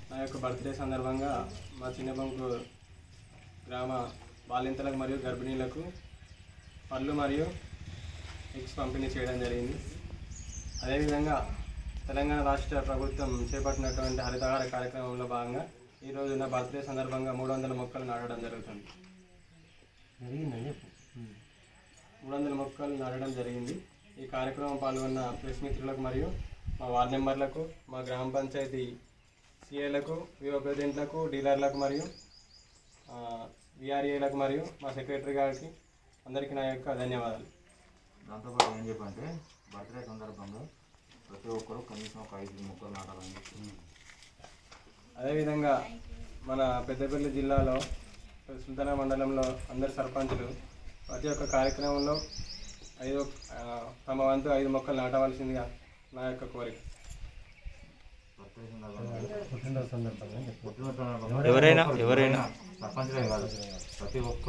నా యొక్క బర్త్డే సందర్భంగా మా చిన్నబంకు గ్రామ బాలింతలకు మరియు గర్భిణీలకు పళ్ళు మరియు ఎగ్స్ పంపిణీ చేయడం జరిగింది. అదేవిధంగా తెలంగాణ రాష్ట్ర ప్రభుత్వం చేపట్టినటువంటి హరితహార కార్యక్రమంలో భాగంగా ఈరోజు నా బర్త్డే సందర్భంగా 300 మొక్కలు నాటడం జరుగుతుంది. 300 మొక్కలు నాటడం జరిగింది. ఈ కార్యక్రమం పాల్గొన్న ప్రెస్ మిత్రులకు మరియు మా వార్డు మెంబర్లకు, మా గ్రామ పంచాయతీ సిఏలకు, వివో ప్రెసిడెంట్లకు, డీలర్లకు మరియు విఆర్ఏలకు మరియు మా సెక్రటరీ గారికి అందరికీ నా యొక్క ధన్యవాదాలు. దాంతోపాటు ఏం చెప్పంటే బర్త్డే సందర్భంగా ప్రతి ఒక్కరు కనీసం ఒక 5 మొక్కలు నాటాలని చెప్పి. అదేవిధంగా మన పెద్దపల్లి జిల్లాలో సుల్తానా మండలంలో అందరు సర్పంచులు ప్రతి ఒక్క కార్యక్రమంలో తమ వంతు 5 మొక్కలు నాటవలసిందిగా నా యొక్క కోరిక. ఎవరైనా సర్పంచులే కాదు, ప్రతి ఒక్క